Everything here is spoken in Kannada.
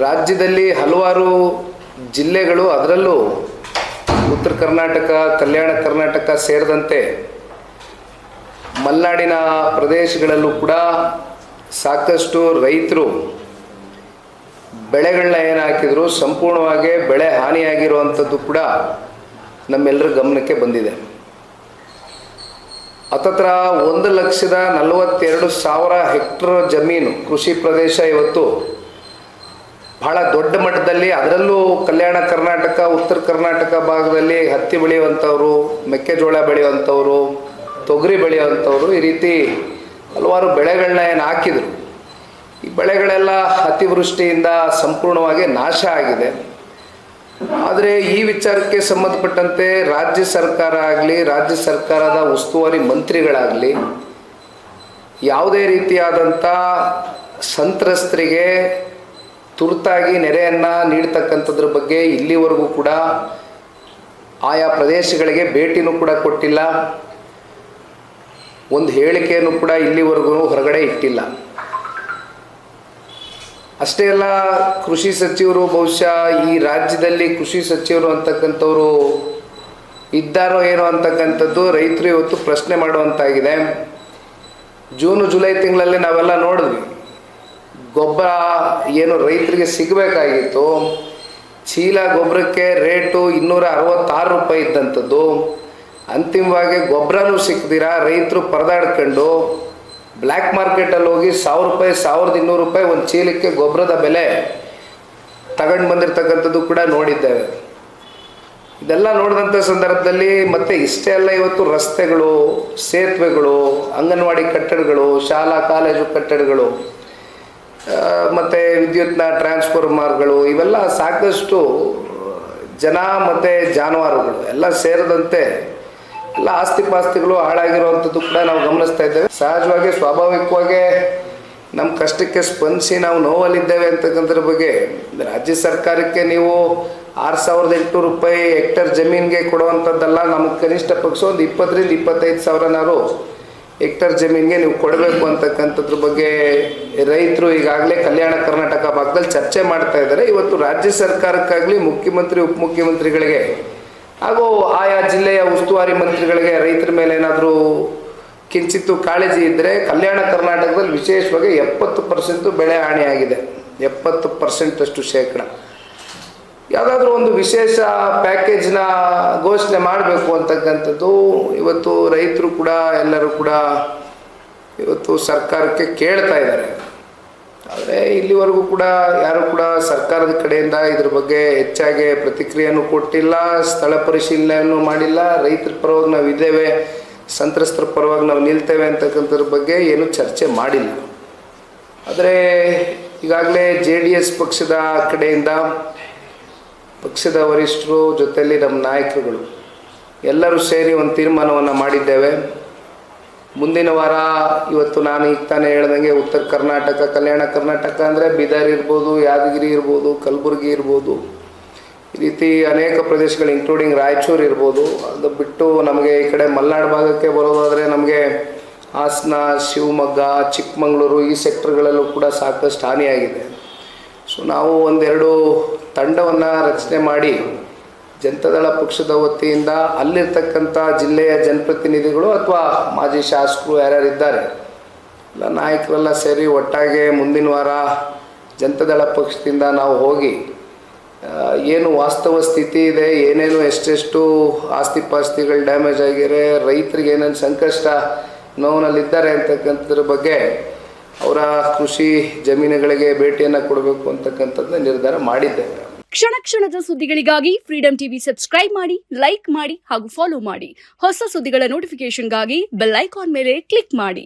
ರಾಜ್ಯದಲ್ಲಿ ಹಲವಾರು ಜಿಲ್ಲೆಗಳು, ಅದರಲ್ಲೂ ಉತ್ತರ ಕರ್ನಾಟಕ, ಕಲ್ಯಾಣ ಕರ್ನಾಟಕ ಸೇರಿದಂತೆ ಮಲೆನಾಡಿನ ಪ್ರದೇಶಗಳಲ್ಲೂ ಕೂಡ ಸಾಕಷ್ಟು ರೈತರು ಬೆಳೆಗಳನ್ನ ಏನು ಹಾಕಿದ್ರು ಸಂಪೂರ್ಣವಾಗಿ ಬೆಳೆ ಹಾನಿಯಾಗಿರುವಂಥದ್ದು ಕೂಡ ನಮ್ಮೆಲ್ಲರ ಗಮನಕ್ಕೆ ಬಂದಿದೆ. ಹತ್ತತ್ರ 1,42,000 ಹೆಕ್ಟರ್ ಜಮೀನು ಕೃಷಿ ಪ್ರದೇಶ ಇವತ್ತು ಬಹಳ ದೊಡ್ಡ ಮಟ್ಟದಲ್ಲಿ, ಅದರಲ್ಲೂ ಕಲ್ಯಾಣ ಕರ್ನಾಟಕ, ಉತ್ತರ ಕರ್ನಾಟಕ ಭಾಗದಲ್ಲಿ ಹತ್ತಿ ಬೆಳೆಯುವಂಥವ್ರು, ಮೆಕ್ಕೆಜೋಳ ಬೆಳೆಯುವಂಥವ್ರು, ತೊಗರಿ ಬೆಳೆಯುವಂಥವ್ರು, ಈ ರೀತಿ ಹಲವಾರು ಬೆಳೆಗಳನ್ನ ಏನು ಹಾಕಿದರು. ಈ ಬೆಳೆಗಳೆಲ್ಲ ಅತಿವೃಷ್ಟಿಯಿಂದ ಸಂಪೂರ್ಣವಾಗಿ ನಾಶ ಆಗಿದೆ. ಆದರೆ ಈ ವಿಚಾರಕ್ಕೆ ಸಂಬಂಧಪಟ್ಟಂತೆ ರಾಜ್ಯ ಸರ್ಕಾರ ಆಗಲಿ, ರಾಜ್ಯ ಸರ್ಕಾರದ ಉಸ್ತುವಾರಿ ಮಂತ್ರಿಗಳಾಗಲಿ ಯಾವುದೇ ರೀತಿಯಾದಂಥ ಸಂತ್ರಸ್ತರಿಗೆ ತುರ್ತಾಗಿ ನೆರೆಯನ್ನು ನೀಡ್ತಕ್ಕಂಥದ್ರ ಬಗ್ಗೆ ಇಲ್ಲಿವರೆಗೂ ಕೂಡ ಆಯಾ ಪ್ರದೇಶಗಳಿಗೆ ಭೇಟಿನೂ ಕೂಡ ಕೊಟ್ಟಿಲ್ಲ, ಒಂದು ಹೇಳಿಕೆಯನ್ನು ಕೂಡ ಇಲ್ಲಿವರೆಗೂ ಹೊರಗಡೆ ಇಟ್ಟಿಲ್ಲ. ಅಷ್ಟೇ ಅಲ್ಲ, ಕೃಷಿ ಸಚಿವರು ಬಹುಶಃ ಈ ರಾಜ್ಯದಲ್ಲಿ ಕೃಷಿ ಸಚಿವರು ಅಂತಕ್ಕಂಥವ್ರು ಇದ್ದಾರೋ ಏನೋ ಅಂತಕ್ಕಂಥದ್ದು ರೈತರು ಇವತ್ತು ಪ್ರಶ್ನೆ ಮಾಡುವಂತಾಗಿದೆ. ಜೂನು ಜುಲೈ ತಿಂಗಳಲ್ಲಿ ನಾವೆಲ್ಲ ನೋಡಿದ್ವಿ, ಗೊಬ್ಬರ ಏನು ರೈತರಿಗೆ ಸಿಗಬೇಕಾಗಿತ್ತು, ಚೀಲ ಗೊಬ್ಬರಕ್ಕೆ ರೇಟು 266 ರೂಪಾಯಿ ಇದ್ದಂಥದ್ದು, ಅಂತಿಮವಾಗಿ ಗೊಬ್ಬರನೂ ಸಿಕ್ಕಿದಿರ ರೈತರು ಪರದಾಡ್ಕೊಂಡು ಬ್ಲ್ಯಾಕ್ ಮಾರ್ಕೆಟಲ್ಲಿ ಹೋಗಿ 1,000 ರೂಪಾಯಿ, 1,200 ರೂಪಾಯಿ ಒಂದು ಚೀಲಕ್ಕೆ ಗೊಬ್ಬರದ ಬೆಲೆ ತಗೊಂಡು ಬಂದಿರತಕ್ಕಂಥದ್ದು ಕೂಡ ನೋಡಿದ್ದೇವೆ. ಇದೆಲ್ಲ ನೋಡಿದಂಥ ಸಂದರ್ಭದಲ್ಲಿ ಮತ್ತೆ ಇಷ್ಟೇ ಅಲ್ಲ, ಇವತ್ತು ರಸ್ತೆಗಳು, ಸೇತುವೆಗಳು, ಅಂಗನವಾಡಿ ಕಟ್ಟಡಗಳು, ಶಾಲಾ ಕಾಲೇಜು ಕಟ್ಟಡಗಳು, ಮತ್ತು ವಿದ್ಯುತ್ನ ಟ್ರಾನ್ಸ್ಫಾರ್ಮರ್ಗಳು, ಇವೆಲ್ಲ ಸಾಕಷ್ಟು ಜನ ಮತ್ತು ಜಾನುವಾರುಗಳು ಎಲ್ಲ ಸೇರಿದಂತೆ ಎಲ್ಲ ಆಸ್ತಿ ಪಾಸ್ತಿಗಳು ಹಾಳಾಗಿರುವಂಥದ್ದು ಕೂಡ ನಾವು ಗಮನಿಸ್ತಾ ಇದ್ದೇವೆ. ಸಹಜವಾಗಿ ಸ್ವಾಭಾವಿಕವಾಗಿ ನಮ್ಮ ಕಷ್ಟಕ್ಕೆ ಸ್ಪಂದಿಸಿ ನಾವು ನೋವಲ್ಲಿದ್ದೇವೆ ಅಂತಕ್ಕಂಥದ್ರ ಬಗ್ಗೆ ರಾಜ್ಯ ಸರ್ಕಾರಕ್ಕೆ ನೀವು 6,800 ರೂಪಾಯಿ ಹೆಕ್ಟರ್ ಜಮೀನಿಗೆ ಕೊಡುವಂಥದ್ದಲ್ಲ, ನಮಗೆ ಕನಿಷ್ಠ ಪಕ್ಷ ಒಂದು 20,000-25,000 ಹೆಕ್ಟರ್ ಜಮೀನಿಗೆ ನೀವು ಕೊಡಬೇಕು ಅಂತಕ್ಕಂಥದ್ರ ಬಗ್ಗೆ ರೈತರು ಈಗಾಗಲೇ ಕಲ್ಯಾಣ ಕರ್ನಾಟಕ ಭಾಗದಲ್ಲಿ ಚರ್ಚೆ ಮಾಡ್ತಾ ಇದ್ದಾರೆ. ಇವತ್ತು ರಾಜ್ಯ ಸರ್ಕಾರಕ್ಕಾಗಲಿ, ಮುಖ್ಯಮಂತ್ರಿ, ಉಪಮುಖ್ಯಮಂತ್ರಿಗಳಿಗೆ ಹಾಗೂ ಆಯಾ ಜಿಲ್ಲೆಯ ಉಸ್ತುವಾರಿ ಮಂತ್ರಿಗಳಿಗೆ ರೈತರ ಮೇಲೆ ಏನಾದರೂ ಕಿಂಚಿತ್ತು ಕಾಳಜಿ ಇದ್ದರೆ, ಕಲ್ಯಾಣ ಕರ್ನಾಟಕದಲ್ಲಿ ವಿಶೇಷವಾಗಿ 70% ಬೆಳೆ ಹಾನಿಯಾಗಿದೆ, 70% ಶೇಕಡ. ಯಾವುದಾದ್ರೂ ಒಂದು ವಿಶೇಷ ಪ್ಯಾಕೇಜ್ನ ಘೋಷಣೆ ಮಾಡಬೇಕು ಅಂತಕ್ಕಂಥದ್ದು ಇವತ್ತು ರೈತರು ಕೂಡ ಎಲ್ಲರೂ ಕೂಡ ಇವತ್ತು ಸರ್ಕಾರಕ್ಕೆ ಕೇಳ್ತಾ ಇದ್ದಾರೆ. ಆದರೆ ಇಲ್ಲಿವರೆಗೂ ಕೂಡ ಯಾರು ಕೂಡ ಸರ್ಕಾರದ ಕಡೆಯಿಂದ ಇದ್ರ ಬಗ್ಗೆ ಹೆಚ್ಚಾಗಿ ಪ್ರತಿಕ್ರಿಯೆಯನ್ನು ಕೊಟ್ಟಿಲ್ಲ, ಸ್ಥಳ ಪರಿಶೀಲನೆಯನ್ನು ಮಾಡಿಲ್ಲ. ರೈತರ ಪರವಾಗಿ ನಾವು ಇದ್ದೇವೆ, ಸಂತ್ರಸ್ತರ ಪರವಾಗಿ ನಾವು ನಿಲ್ತೇವೆ ಅಂತಕ್ಕಂಥದ್ರ ಬಗ್ಗೆ ಏನು ಚರ್ಚೆ ಮಾಡಿಲ್ಲ. ಆದರೆ ಈಗಾಗಲೇ JDS ಪಕ್ಷದ ಕಡೆಯಿಂದ ಪಕ್ಷದ ವರಿಷ್ಠರು ಜೊತೆಯಲ್ಲಿ ನಮ್ಮ ನಾಯಕರುಗಳು ಎಲ್ಲರೂ ಸೇರಿ ಒಂದು ತೀರ್ಮಾನವನ್ನು ಮಾಡಿದ್ದೇವೆ. ಮುಂದಿನ ವಾರ, ಇವತ್ತು ನಾನು ಈಗ ತಾನೇ ಹೇಳ್ದಂಗೆ ಉತ್ತರ ಕರ್ನಾಟಕ, ಕಲ್ಯಾಣ ಕರ್ನಾಟಕ ಅಂದರೆ ಬೀದರ್ ಇರ್ಬೋದು, ಯಾದಗಿರಿ ಇರ್ಬೋದು, ಕಲಬುರಗಿ ಇರ್ಬೋದು, ಈ ರೀತಿ ಅನೇಕ ಪ್ರದೇಶಗಳು ಇನ್ಕ್ಲೂಡಿಂಗ್ ರಾಯಚೂರು ಇರ್ಬೋದು. ಅದು ಬಿಟ್ಟು ನಮಗೆ ಈ ಕಡೆ ಮಲೆನಾಡು ಭಾಗಕ್ಕೆ ಬರೋದಾದರೆ ನಮಗೆ ಹಾಸನ, ಶಿವಮೊಗ್ಗ, ಚಿಕ್ಕಮಗಳೂರು ಈ ಸೆಕ್ಟರ್ಗಳಲ್ಲೂ ಕೂಡ ಸಾಕಷ್ಟು ಹಾನಿಯಾಗಿದೆ. ಸೊ ನಾವು ಒಂದೆರಡು ತಂಡವನ್ನು ರಚನೆ ಮಾಡಿ ಜನತಾದಳ ಪಕ್ಷದ ವತಿಯಿಂದ ಅಲ್ಲಿರ್ತಕ್ಕಂಥ ಜಿಲ್ಲೆಯ ಜನಪ್ರತಿನಿಧಿಗಳು ಅಥವಾ ಮಾಜಿ ಶಾಸಕರು ಯಾರ್ಯಾರಿದ್ದಾರೆ ಎಲ್ಲ ನಾಯಕರೆಲ್ಲ ಸೇರಿ ಒಟ್ಟಾಗೆ ಮುಂದಿನ ವಾರ ಜನತಾದಳ ಪಕ್ಷದಿಂದ ನಾವು ಹೋಗಿ ಏನು ವಾಸ್ತವ ಸ್ಥಿತಿ ಇದೆ, ಏನೇನು ಎಷ್ಟೆಷ್ಟು ಆಸ್ತಿ ಪಾಸ್ತಿಗಳು ಡ್ಯಾಮೇಜ್ ಆಗಿವೆ, ರೈತರಿಗೆ ಏನೇನು ಸಂಕಷ್ಟ ನೋವಿನಲ್ಲಿದ್ದಾರೆ ಅಂತಕ್ಕಂಥದ್ರ ಬಗ್ಗೆ ಅವರ ಕೃಷಿ ಜಮೀನುಗಳಿಗೆ ಭೇಟಿಯನ್ನು ಕೊಡಬೇಕು ಅಂತಕ್ಕಂಥದ್ದನ್ನ ನಿರ್ಧಾರ ಮಾಡಿದ್ದೇವೆ. ಕ್ಷಣ ಕ್ಷಣದ ಸುದ್ದಿಗಳಿಗಾಗಿ ಫ್ರೀಡಂ ಟಿವಿ ಸಬ್ಸ್ಕ್ರೈಬ್ ಮಾಡಿ, ಲೈಕ್ ಮಾಡಿ ಹಾಗೂ ಫಾಲೋ ಮಾಡಿ. ಹೊಸ ಸುದ್ದಿಗಳ ನೋಟಿಫಿಕೇಶನ್ಗಾಗಿ ಬೆಲ್ ಐಕಾನ್ ಮೇಲೆ ಕ್ಲಿಕ್ ಮಾಡಿ.